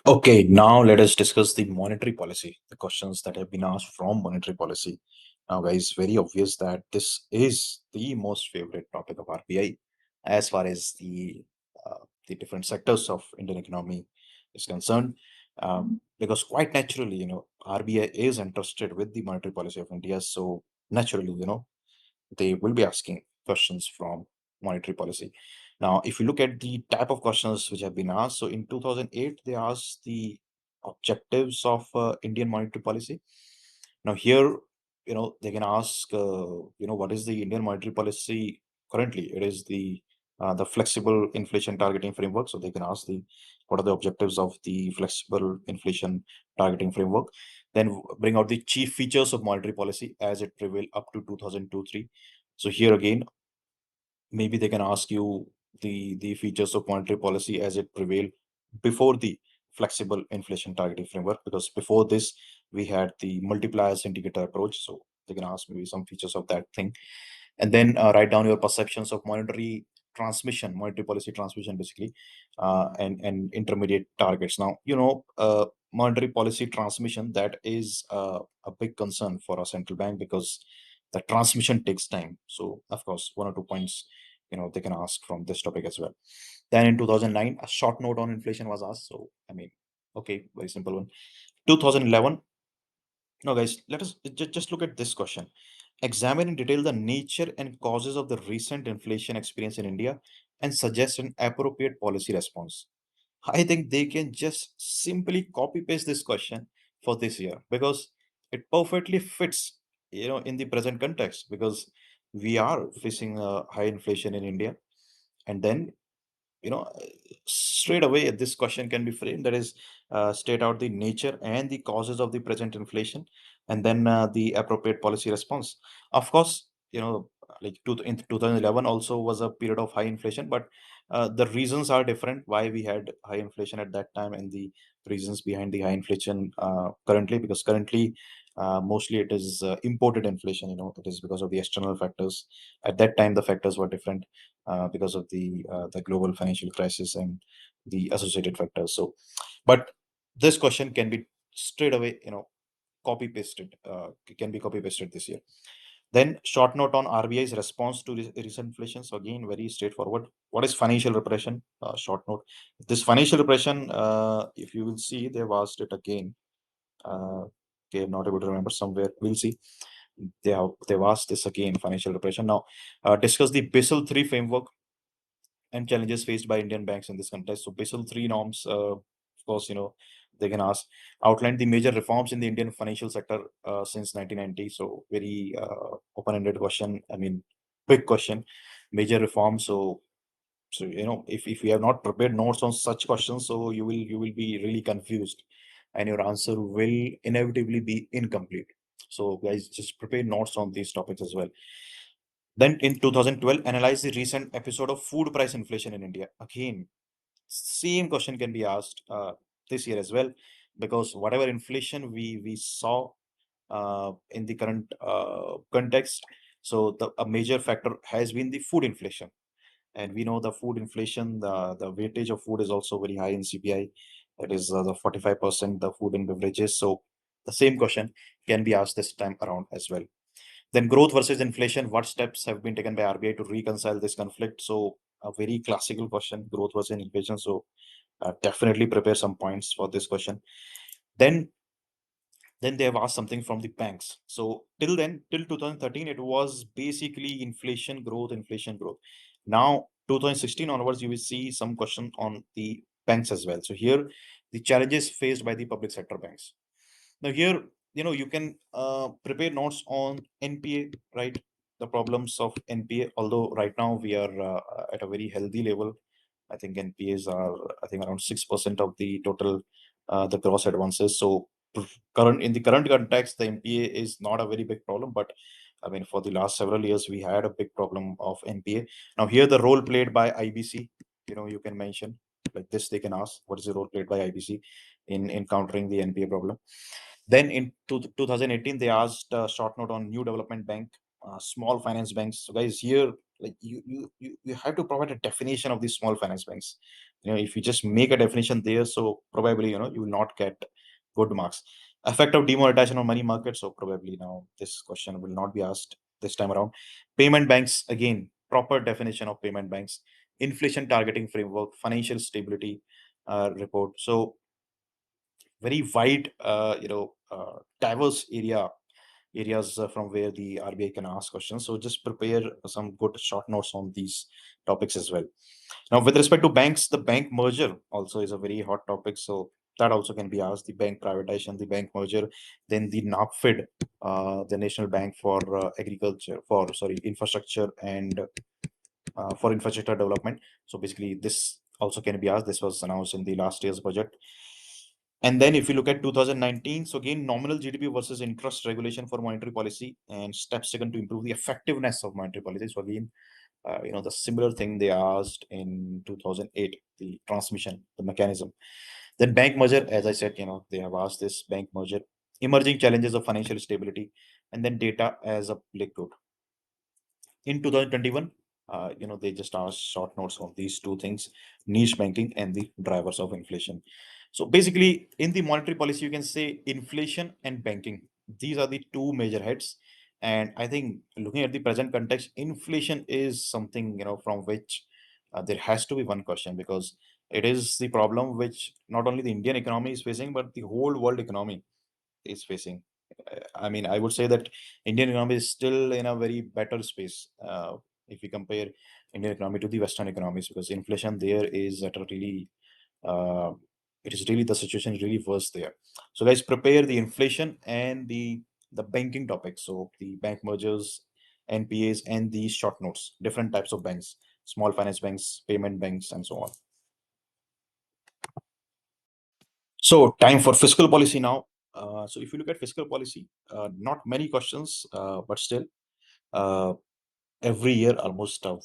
Okay, now let us discuss the monetary policy, the questions that have been asked from monetary policy. Now, guys, very obvious that this is the most favorite topic of RBI as far as the different sectors of Indian economy is concerned. Because quite naturally, RBI is entrusted with the monetary policy of India. So naturally, they will be asking questions from monetary policy. Now, if you look at the type of questions which have been asked, so in 2008, they asked the objectives of Indian monetary policy. Now, here, they can ask, what is the Indian monetary policy currently? It is the flexible inflation targeting framework. So they can ask what are the objectives of the flexible inflation targeting framework. Then bring out the chief features of monetary policy as it prevailed up to 2002-3. So here again, maybe they can ask you the features of monetary policy as it prevailed before the flexible inflation targeting framework, because before this we had the multipliers indicator approach. So they can ask maybe some features of that thing, and then write down your perceptions of monetary policy transmission, basically, and intermediate targets. Now, monetary policy transmission, that is a big concern for a central bank, because the transmission takes time. So of course, one or two points they can ask from this topic as well. Then in 2009, a short note on inflation was asked. So I mean, okay, very simple one. 2011. No, guys, let us just look at this question. Examine in detail the nature and causes of the recent inflation experience in India and suggest an appropriate policy response. I think they can just simply copy paste this question for this year, because it perfectly fits, in the present context, because we are facing a high inflation in India. And then, you know straight away this question can be framed, that is, state out the nature and the causes of the present inflation, and then the appropriate policy response. Of course, like in 2011 also was a period of high inflation, but the reasons are different why we had high inflation at that time, and the reasons behind the high inflation currently, because currently mostly it is imported inflation. It is because of the external factors. At that time the factors were different, because of the global financial crisis and the associated factors. So, but this question can be straight away, copy pasted. Can be copy pasted this year. Then short note on RBI's response to recent inflation. So again, very straightforward. What is financial repression? Short note. This financial repression, if you will see, they've asked it again. Okay, I'm not able to remember somewhere. We'll see. They've asked this again, financial repression. Now, discuss the Basel III framework and challenges faced by Indian banks in this context. So Basel III norms, of course, they can ask, outline the major reforms in the Indian financial sector since 1990. So very open-ended question. I mean, big question, major reforms. So if you have not prepared notes on such questions, so you will be really confused, and your answer will inevitably be incomplete. So guys, just prepare notes on these topics as well. Then in 2012, analyze the recent episode of food price inflation in India. Again, same question can be asked this year as well, because whatever inflation we saw in the current context, so a major factor has been the food inflation. And we know the food inflation, the weightage of food is also very high in CPI. That is the 45%, the food and beverages. So the same question can be asked this time around as well. Then growth versus inflation, what steps have been taken by RBI to reconcile this conflict? So a very classical question, growth versus inflation. So definitely prepare some points for this question. Then they have asked something from the banks. So till then, till 2013, it was basically inflation growth, inflation growth. Now 2016 onwards, you will see some question on the banks as well. So here, the challenges faced by the public sector banks. Now here, you can prepare notes on NPA, right? The problems of NPA. Although right now we are at a very healthy level. I think NPAs are, I think, around 6% of the total, the gross advances. So in the current context, the NPA is not a very big problem, but I mean, for the last several years, we had a big problem of NPA. Now here, the role played by IBC, you can mention like this. They can ask, what is the role played by IBC in countering the NPA problem? Then in 2018, they asked a short note on new development bank, small finance banks. So guys, here, like you have to provide a definition of these small finance banks. if you just make a definition there, so probably you will not get good marks. Effect of demonetization on money market, so probably now this question will not be asked this time around. Payment banks, again, proper definition of payment banks. Inflation targeting framework, financial stability report. So very wide, diverse areas from where the RBI can ask questions. So just prepare some good short notes on these topics as well. Now, with respect to banks, the bank merger also is a very hot topic. So that also can be asked: the bank privatization, the bank merger, then the NAPFID, the National Bank for Infrastructure and for infrastructure development. So basically, this also can be asked. This was announced in the last year's budget. And then if you look at 2019, so again, nominal GDP versus interest regulation for monetary policy and steps taken to improve the effectiveness of monetary policy. So again, the similar thing they asked in 2008, the transmission, the mechanism. Then bank merger, as I said, they have asked this bank merger, emerging challenges of financial stability, and then data as a liquid. In 2021, they just asked short notes on these two things: niche banking and the drivers of inflation. So basically, in the monetary policy, you can say inflation and banking. These are the two major heads. And I think looking at the present context, inflation is something, from which there has to be one question, because it is the problem which not only the Indian economy is facing, but the whole world economy is facing. I mean, I would say that Indian economy is still in a very better space if we compare Indian economy to the Western economies, because inflation there is at a really, uh, it is really, the situation is really worse there. So guys, prepare the inflation and the banking topic. So the bank mergers, NPAs, and the short notes, different types of banks, small finance banks, payment banks, and so on. So time for fiscal policy now. So if you look at fiscal policy, not many questions, but still, uh, every year almost a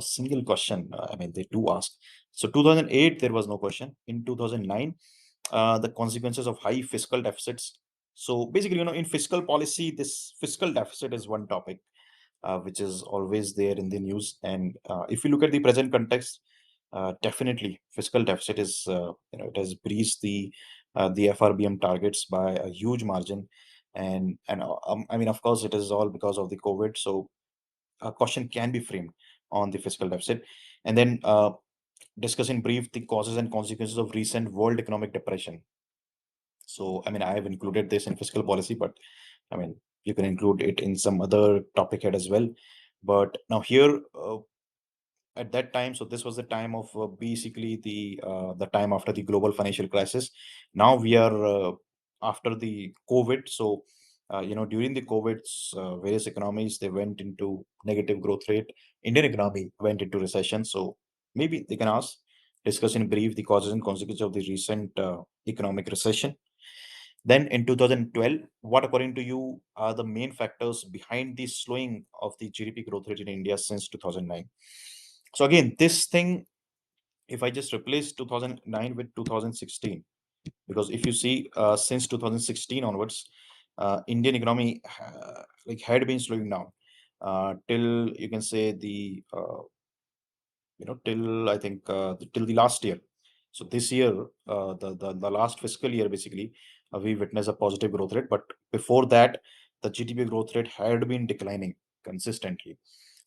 single question. I mean, they do ask. So 2008 there was no question. In 2009, the consequences of high fiscal deficits. So basically, in fiscal policy, this fiscal deficit is one topic which is always there in the news. And if you look at the present context, definitely fiscal deficit is, it has breached the FRBM targets by a huge margin. And I mean, of course, it is all because of the COVID. So a question can be framed on the fiscal deficit. And then discuss in brief the causes and consequences of recent world economic depression. So, I mean, I have included this in fiscal policy, but I mean, you can include it in some other topic head as well. But now here, at that time, so this was the time of basically the time after the global financial crisis. Now we are after the COVID. So, during the COVID, various economies, they went into negative growth rate. Indian economy went into recession. So maybe they can ask, discuss in brief the causes and consequences of the recent economic recession. Then in 2012, what according to you are the main factors behind the slowing of the GDP growth rate in India since 2009? So again, this thing, if I just replace 2009 with 2016, because if you see since 2016 onwards, Indian economy like had been slowing down till you can say till I think till the last year. So this year, the last fiscal year, basically, we witnessed a positive growth rate. But before that, the GDP growth rate had been declining consistently.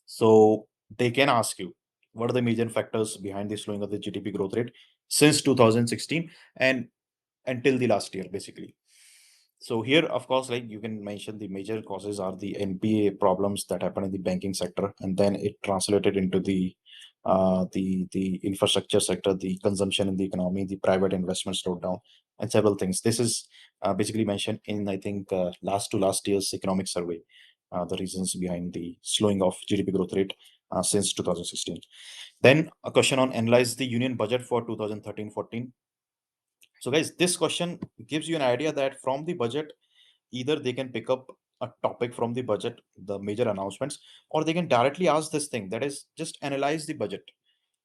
So they can ask you, what are the major factors behind the slowing of the GDP growth rate since 2016 and until the last year, basically. So here, of course, like you can mention the major causes are the NPA problems that happen in the banking sector, and then it translated into the infrastructure sector, the consumption in the economy, the private investment slowed down, and several things. This is basically mentioned in, I think, last to last year's economic survey. The reasons behind the slowing of GDP growth rate since 2016. Then a question on analyze the union budget for 2013-14. So guys, this question gives you an idea that from the budget, either they can pick up a topic from the budget, the major announcements, or they can directly ask this thing, that is just analyze the budget.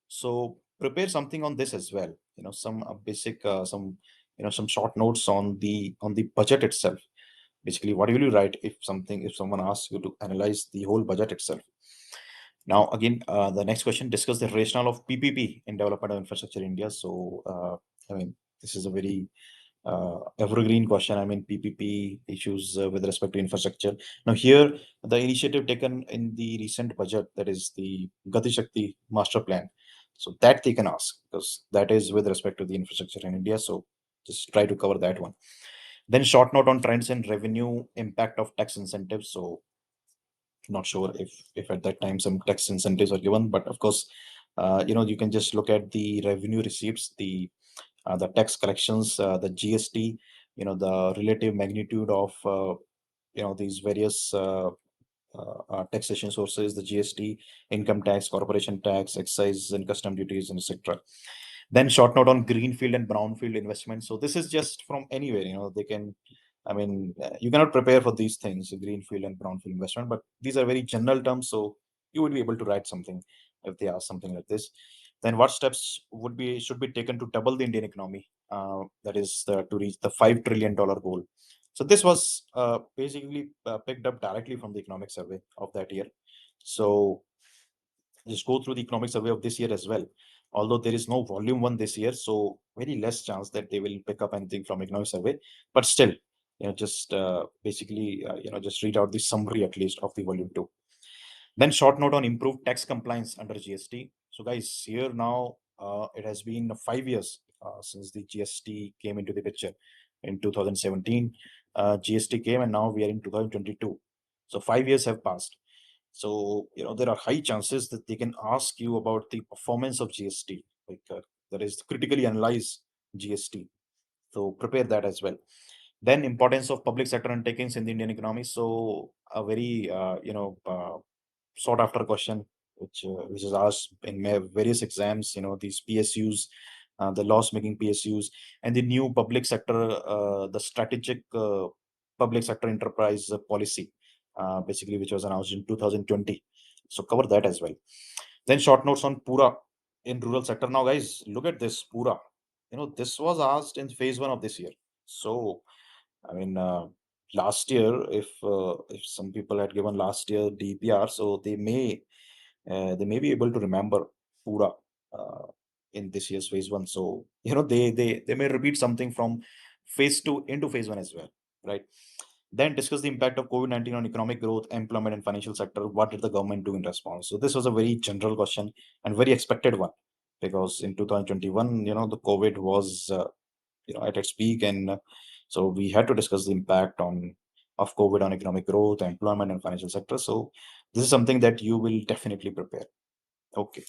So prepare something on this as well. Some basic, some short notes on the budget itself. Basically, what will you write if someone asks you to analyze the whole budget itself? Now, again, the next question, discuss the rationale of PPP in development of infrastructure in India. So, I mean, this is a very evergreen question. I mean, PPP issues with respect to infrastructure. Now, here, the initiative taken in the recent budget, that is the Gati Shakti Master Plan. So that they can ask, because that is with respect to the infrastructure in India. So just try to cover that one. Then short note on trends in revenue impact of tax incentives. So not sure if at that time some tax incentives are given, but of course, you can just look at the revenue receipts, the tax collections, the GST, the relative magnitude of these various taxation sources, the GST, income tax, corporation tax, excise and custom duties, and etc. Then short note on greenfield and brownfield investment. So this is just from anywhere, they can, I mean, you cannot prepare for these things, greenfield and brownfield investment, but these are very general terms. So you would be able to write something if they ask something like this. Then what steps should be taken to double the Indian economy? That is to reach the $5 trillion goal. So this was basically picked up directly from the economic survey of that year. So just go through the economic survey of this year as well. Although there is no volume one this year, so very less chance that they will pick up anything from economic survey. But still, just basically, just read out the summary at least of the volume two. Then short note on improved tax compliance under GST. So guys, here now it has been 5 years since the GST came into the picture. In 2017, GST came, and now we are in 2022. So 5 years have passed. So there are high chances that they can ask you about the performance of GST, like that is critically analyze GST. So prepare that as well. Then importance of public sector undertakings in the Indian economy. So a very sought after question which is asked in various exams, these PSUs, the loss making PSUs, and the new public sector, the strategic public sector enterprise policy, basically, which was announced in 2020. So cover that as well. Then short notes on Pura in rural sector. Now guys, look at this Pura. This was asked in phase one of this year. So I mean, last year, if some people had given last year DPR, so they may be able to remember Pura in this year's phase one. So they may repeat something from phase two into phase one as well, right? Then discuss the impact of COVID-19 on economic growth, employment, and financial sector. What did the government do in response? So this was a very general question and very expected one, because in 2021, the COVID was at its peak, and so we had to discuss the impact of COVID on economic growth, employment, and financial sector. So this is something that you will definitely prepare. Okay.